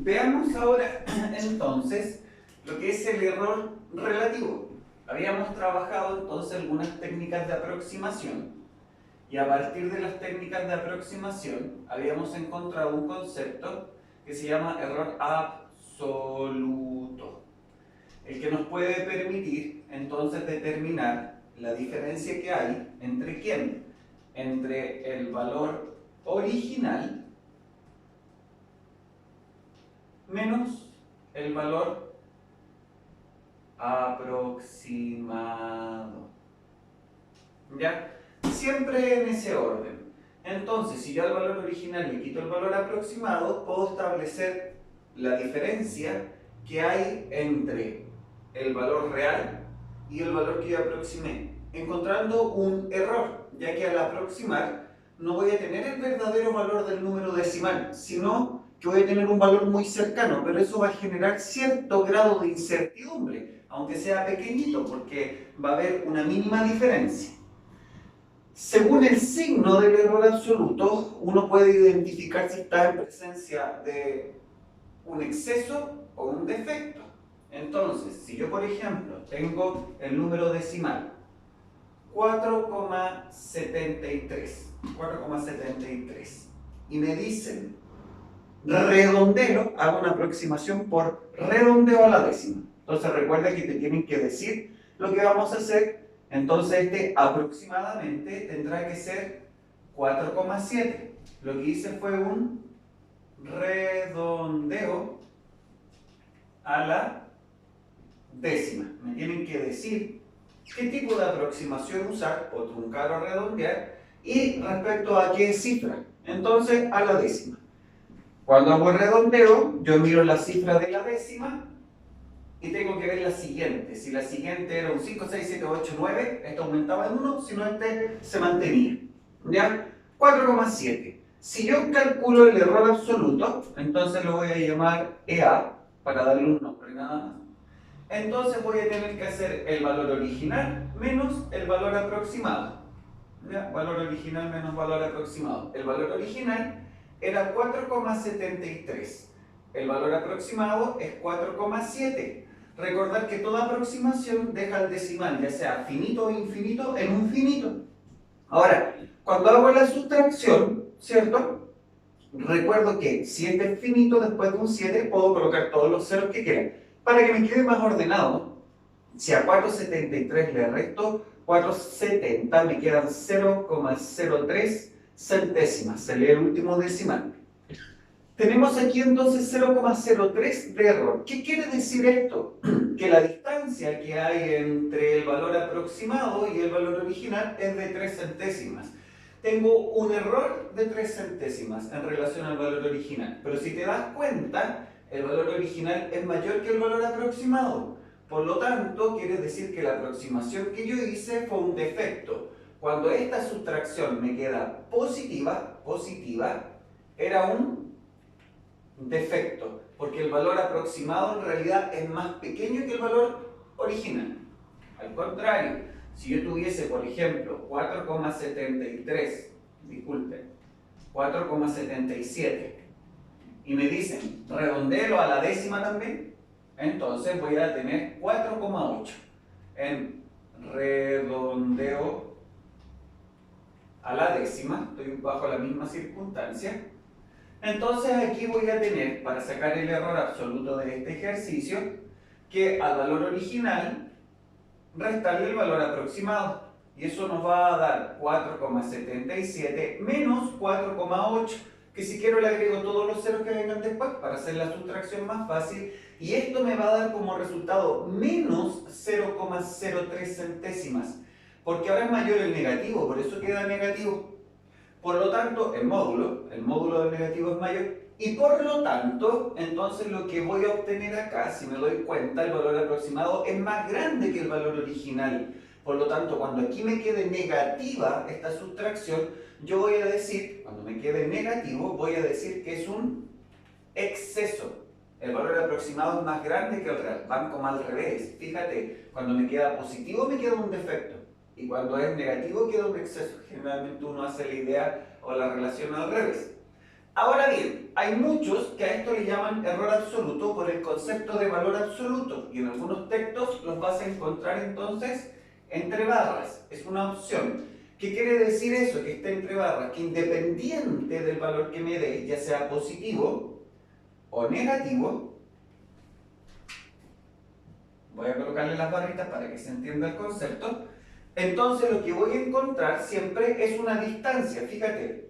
Veamos ahora entonces lo que es el error relativo. Habíamos trabajado entonces algunas técnicas de aproximación y a partir de las técnicas de aproximación habíamos encontrado un concepto que se llama error absoluto, el que nos puede permitir entonces determinar la diferencia que hay entre ¿quién? Entre el valor original menos el valor aproximado. ¿Ya? Siempre en ese orden. Entonces, si yo al valor original le quito el valor aproximado, puedo establecer la diferencia que hay entre el valor real y el valor que yo aproximé, encontrando un error, ya que al aproximar no voy a tener el verdadero valor del número decimal, sino que voy a tener un valor muy cercano, pero eso va a generar cierto grado de incertidumbre, aunque sea pequeñito, porque va a haber una mínima diferencia. Según el signo del error absoluto, uno puede identificar si está en presencia de un exceso o un defecto. Entonces, si yo por ejemplo tengo el número decimal 4,73 y me dicen redondeo, hago una aproximación por redondeo a la décima. Entonces recuerda que te tienen que decir lo que vamos a hacer. Entonces este aproximadamente tendrá que ser 4,7. Lo que hice fue un redondeo a la décima. Me tienen que decir qué tipo de aproximación usar, o truncar o redondear, y respecto a qué cifra. Entonces a la décima. Cuando hago el redondeo, yo miro la cifra de la décima y tengo que ver la siguiente. Si la siguiente era un 5, 6, 7, 8, 9, esto aumentaba en 1, si no este se mantenía. ¿Ya? 4,7. Si yo calculo el error absoluto, entonces lo voy a llamar EA, para darle un nombre nada más. Entonces voy a tener que hacer el valor original menos el valor aproximado. ¿Ya? Valor original menos valor aproximado. El valor original era 4,73. El valor aproximado es 4,7. Recordar que toda aproximación deja el decimal, ya sea finito o infinito, en un finito. Ahora, cuando hago la sustracción, ¿cierto? Recuerdo que si este es finito, después de un 7 puedo colocar todos los ceros que quieran. Para que me quede más ordenado, si a 4,73 le resto 4,70, me quedan 0,03 centésimas. Se lee el último decimal. Tenemos aquí entonces 0,03 de error. ¿Qué quiere decir esto? Que la distancia que hay entre el valor aproximado y el valor original es de 3 centésimas. Tengo un error de 3 centésimas en relación al valor original. Pero si te das cuenta, el valor original es mayor que el valor aproximado. Por lo tanto, quiere decir que la aproximación que yo hice fue un defecto. Cuando esta sustracción me queda positiva, era un defecto, porque el valor aproximado en realidad es más pequeño que el valor original. Al contrario, si yo tuviese, por ejemplo, 4,77 y me dicen redondeo a la décima también, entonces voy a tener 4,8 en redondeo a la décima, estoy bajo la misma circunstancia. Entonces aquí voy a tener, para sacar el error absoluto de este ejercicio, que al valor original restarle el valor aproximado. Y eso nos va a dar 4,77 menos 4,8, que si quiero le agrego todos los ceros que vengan después para hacer la sustracción más fácil. Y esto me va a dar como resultado menos 0,03 centésimas, porque ahora es mayor el negativo, por eso queda negativo. Por lo tanto, el módulo del negativo es mayor y por lo tanto, entonces lo que voy a obtener acá, si me doy cuenta, el valor aproximado es más grande que el valor original. Por lo tanto, cuando aquí me quede negativa esta sustracción, yo voy a decir, cuando me quede negativo, voy a decir que es un exceso. El valor aproximado es más grande que el real, van como al revés. Fíjate, cuando me queda positivo me queda un defecto. Y cuando es negativo queda un exceso. Generalmente uno hace la idea o la relación al revés. Ahora bien, hay muchos que a esto le llaman error absoluto por el concepto de valor absoluto, y en algunos textos los vas a encontrar entonces entre barras. Es una opción. ¿Qué quiere decir eso? Que esté entre barras, que independiente del valor que me dé, ya sea positivo o negativo, voy a colocarle las barritas para que se entienda el concepto. Entonces lo que voy a encontrar siempre es una distancia. Fíjate,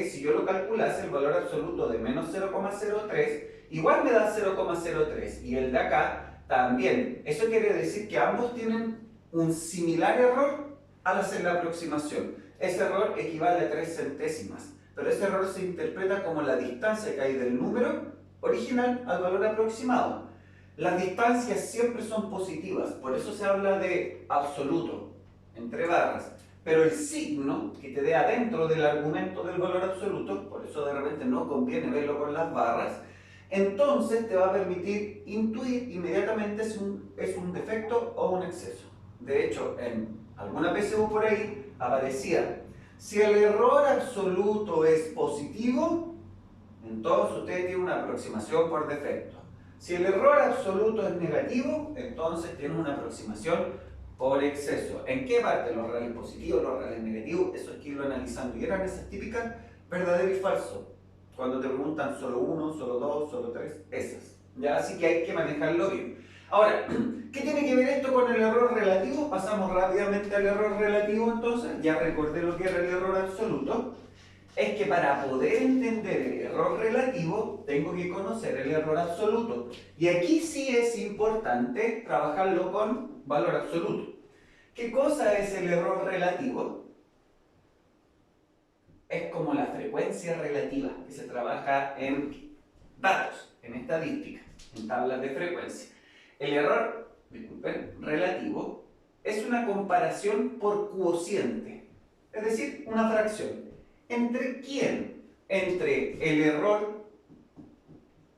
si yo lo calculase, el valor absoluto de menos 0,03, igual me da 0,03. Y el de acá también. Eso quiere decir que ambos tienen un similar error al hacer la aproximación. Ese error equivale a 3 centésimas. Pero ese error se interpreta como la distancia que hay del número original al valor aproximado. Las distancias siempre son positivas, por eso se habla de absoluto, entre barras. Pero el signo que te dé adentro del argumento del valor absoluto, por eso de repente no conviene verlo con las barras, entonces te va a permitir intuir inmediatamente si es un defecto o un exceso. De hecho, en alguna PSU por ahí aparecía, si el error absoluto es positivo, entonces usted tiene una aproximación por defecto. Si el error absoluto es negativo, entonces tiene una aproximación por exceso. ¿En qué parte? Los reales positivos, los reales negativos, eso hay que irlo analizando. Y eran esas típicas verdadero y falso. Cuando te preguntan solo uno, solo dos, solo tres, esas. ¿Ya? Así que hay que manejarlo bien. Ahora, ¿qué tiene que ver esto con el error relativo? Pasamos rápidamente al error relativo entonces. Ya recordé lo que era el error absoluto. Es que para poder entender el error relativo, tengo que conocer el error absoluto. Y aquí sí es importante trabajarlo con valor absoluto. ¿Qué cosa es el error relativo? Es como la frecuencia relativa que se trabaja en datos, en estadística, en tablas de frecuencia. El error, disculpen, relativo es una comparación por cociente, es decir, una fracción. ¿Entre quién? Entre el error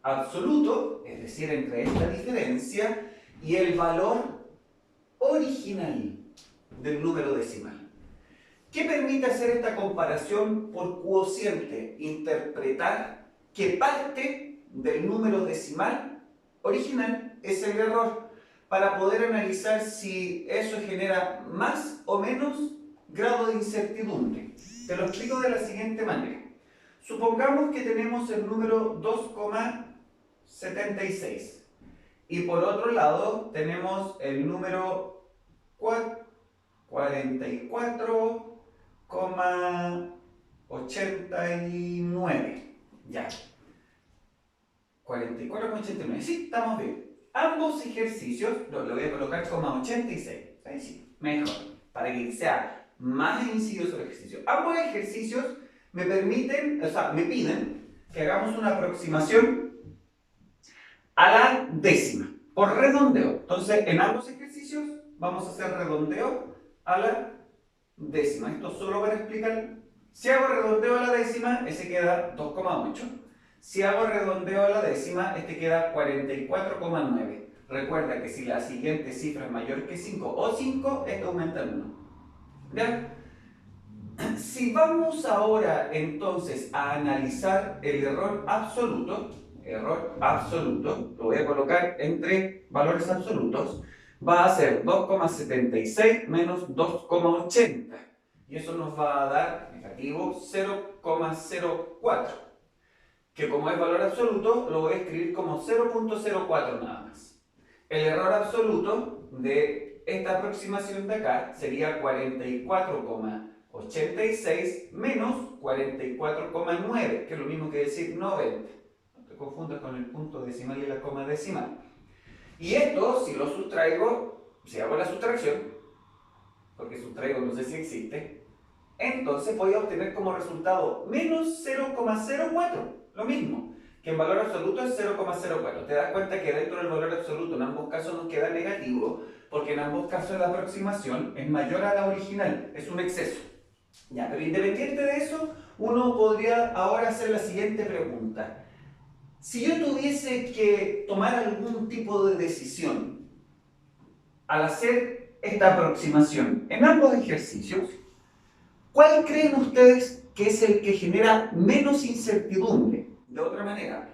absoluto, es decir, entre esta diferencia, y el valor original del número decimal. ¿Qué permite hacer esta comparación por cociente? Interpretar que parte del número decimal original es el error, para poder analizar si eso genera más o menos grado de incertidumbre. Te lo explico de la siguiente manera. Supongamos que tenemos el número 2,76 y por otro lado tenemos el número 44,89. Ya. 44,89. Sí, estamos bien. Ambos ejercicios, lo voy a colocar como 86. Ahí sí, mejor. Para que sea más insidioso el ejercicio. Ambos ejercicios me permiten, me piden que hagamos una aproximación a la décima, por redondeo. Entonces, en ambos ejercicios vamos a hacer redondeo a la décima. Esto solo para explicar. Si hago redondeo a la décima, ese queda 2,8. Si hago redondeo a la décima, este queda 44,9. Recuerda que si la siguiente cifra es mayor que 5 o 5, esto aumenta en 1. ¿Ya? Si vamos ahora entonces a analizar el error absoluto, lo voy a colocar entre valores absolutos, va a ser 2,76 menos 2,80. Y eso nos va a dar negativo 0,04. Que como es valor absoluto, lo voy a escribir como 0,04 nada más. El error absoluto de esta aproximación de acá sería 44,86 menos 44,9, que es lo mismo que decir 90. No te confundas con el punto decimal y la coma decimal. Y esto, si lo sustraigo, si hago la sustracción, porque sustraigo no sé si existe, entonces voy a obtener como resultado menos 0,04. Lo mismo, que en valor absoluto es 0,04. Te das cuenta que dentro del valor absoluto en ambos casos nos queda negativo, porque en ambos casos la aproximación es mayor a la original, es un exceso. Ya, pero independiente de eso, uno podría ahora hacer la siguiente pregunta. Si yo tuviese que tomar algún tipo de decisión al hacer esta aproximación en ambos ejercicios, ¿cuál creen ustedes que es el que genera menos incertidumbre. De otra manera,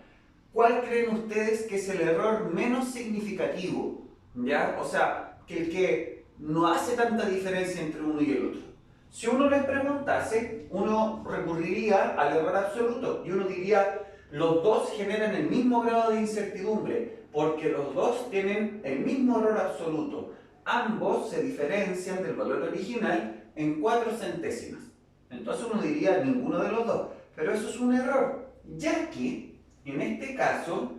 ¿cuál creen ustedes que es el error menos significativo? ¿Ya? O sea, que el que no hace tanta diferencia entre uno y el otro. Si uno les preguntase, uno recurriría al error absoluto y uno diría, los dos generan el mismo grado de incertidumbre porque los dos tienen el mismo error absoluto. Ambos se diferencian del valor original en 4 centésimas. Entonces uno diría ninguno de los dos, pero eso es un error, ya que en este caso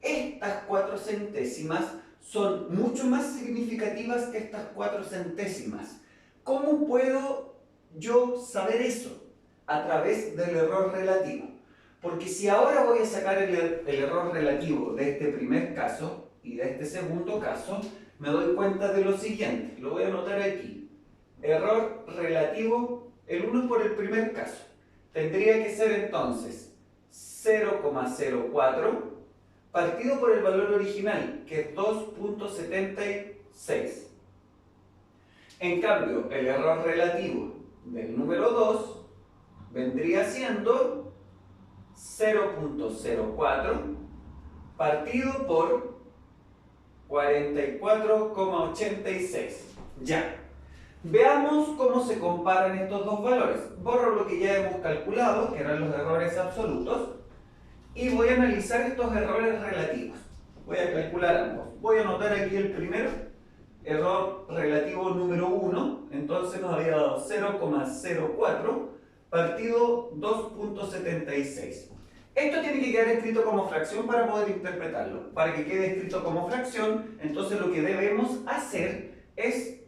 estas 4 centésimas son mucho más significativas que estas 4 centésimas. ¿Cómo puedo yo saber eso? A través del error relativo. Porque si ahora voy a sacar el error relativo de este primer caso y de este segundo caso, me doy cuenta de lo siguiente. Lo voy a anotar aquí. Error relativo, el 1 por el primer caso. Tendría que ser entonces 0,04 partido por el valor original, que es 2.76. En cambio, el error relativo del número 2 vendría siendo 0.04 partido por 44,86. Ya. Veamos cómo se comparan estos dos valores. Borro lo que ya hemos calculado, que eran los errores absolutos, y voy a analizar estos errores relativos. Voy a calcular ambos. Voy a anotar aquí el primero, error relativo número 1, entonces nos había dado 0,04 partido 2.76. Esto tiene que quedar escrito como fracción para poder interpretarlo. Para que quede escrito como fracción, entonces lo que debemos hacer es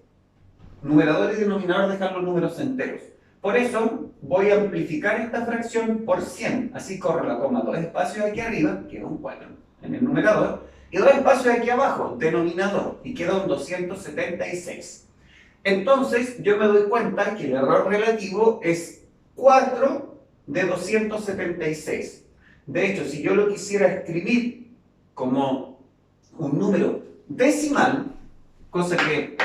numerador y denominador dejar los números enteros. Por eso voy a amplificar esta fracción por 100. Así corro la coma 2 espacios aquí arriba, queda un 4 en el numerador, y 2 espacios aquí abajo, denominador, y queda un 276. Entonces yo me doy cuenta que el error relativo es 4 de 276. De hecho, si yo lo quisiera escribir como un número decimal, cosa que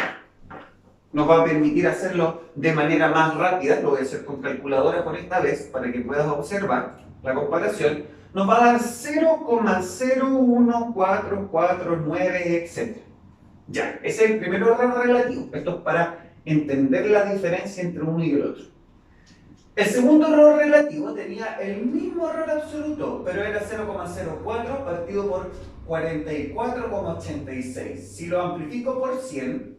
nos va a permitir hacerlo de manera más rápida, lo voy a hacer con calculadora por esta vez para que puedas observar la comparación, nos va a dar 0,01449, etc. Ya, ese es el primer error relativo. Esto es para entender la diferencia entre uno y el otro. El segundo error relativo tenía el mismo error absoluto, pero era 0,04 partido por 44,86. Si lo amplifico por 100,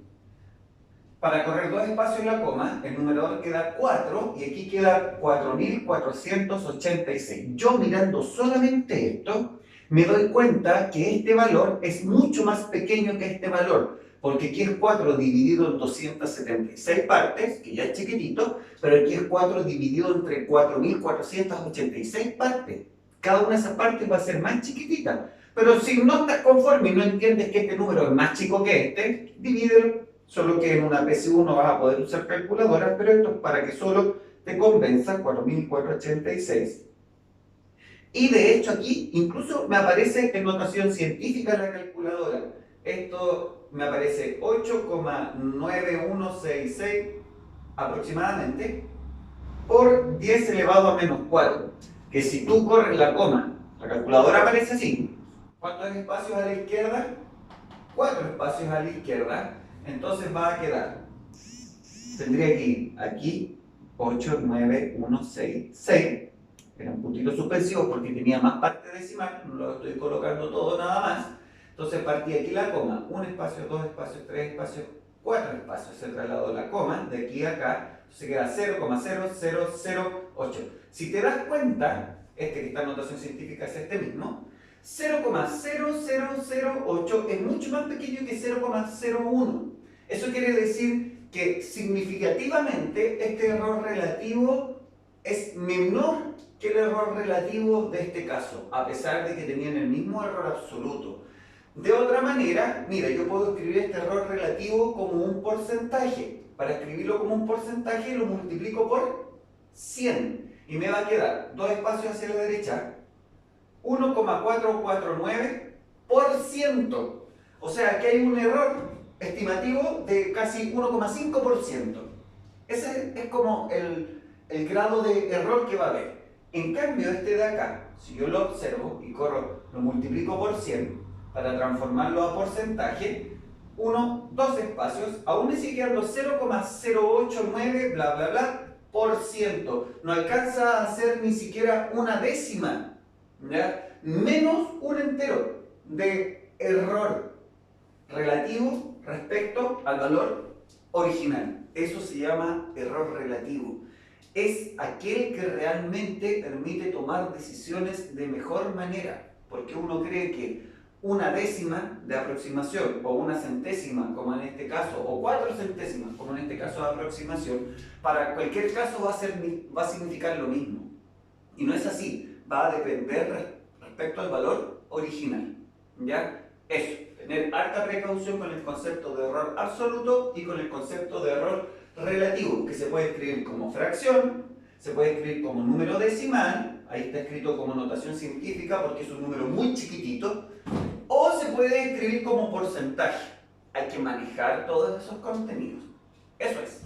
para correr 2 espacios en la coma, el numerador queda 4 y aquí queda 4486. Yo mirando solamente esto, me doy cuenta que este valor es mucho más pequeño que este valor, porque aquí es 4 dividido en 276 partes, que ya es chiquitito, pero aquí es 4 dividido entre 4486 partes. Cada una de esas partes va a ser más chiquitita. Pero si no estás conforme y no entiendes que este número es más chico que este, divídelo. Solo que en una PSU no vas a poder usar calculadora, pero esto es para que solo te convenza, 4486. Y de hecho aquí incluso me aparece en notación científica la calculadora. Esto me aparece 8,9166 aproximadamente por 10 elevado a menos 4. Que si tú corres la coma, la calculadora aparece así. ¿Cuántos espacios a la izquierda? 4 espacios a la izquierda. Entonces va a quedar, tendría que ir aquí 8, 9, 1, 6, 6, eran puntitos suspensivos porque tenía más parte decimal, no lo estoy colocando todo nada más. Entonces partí aquí la coma, 1 espacio, 2 espacios, 3 espacios, 4 espacios, se trasladó la coma de aquí a acá, entonces queda 0,0008. Si te das cuenta, este que está en notación científica es este mismo, 0,0008 es mucho más pequeño que 0,01. Eso quiere decir que significativamente este error relativo es menor que el error relativo de este caso, a pesar de que tenían el mismo error absoluto. De otra manera, mira, yo puedo escribir este error relativo como un porcentaje. Para escribirlo como un porcentaje lo multiplico por 100 y me va a quedar 2 espacios hacia la derecha, 1,449%. O sea, aquí hay un error estimativo de casi 1,5%. Ese es como el grado de error que va a haber. En cambio, este de acá, si yo lo observo y corro, lo multiplico por 100 para transformarlo a porcentaje, 1, 2 espacios, aún me sigue quedando 0,089 bla bla bla por ciento. No alcanza a ser ni siquiera una décima, ¿ya? Menos un entero de error relativo respecto al valor original. Eso se llama error relativo. Es aquel que realmente permite tomar decisiones de mejor manera, porque uno cree que una décima de aproximación o una centésima, como en este caso, o 4 centésimas, como en este caso de aproximación, para cualquier caso va a significar lo mismo. Y no es así, va a depender respecto al valor original. ¿Ya? Eso, tener harta precaución con el concepto de error absoluto y con el concepto de error relativo, que se puede escribir como fracción, se puede escribir como número decimal, ahí está escrito como notación científica porque es un número muy chiquitito, o se puede escribir como porcentaje. Hay que manejar todos esos contenidos. Eso es.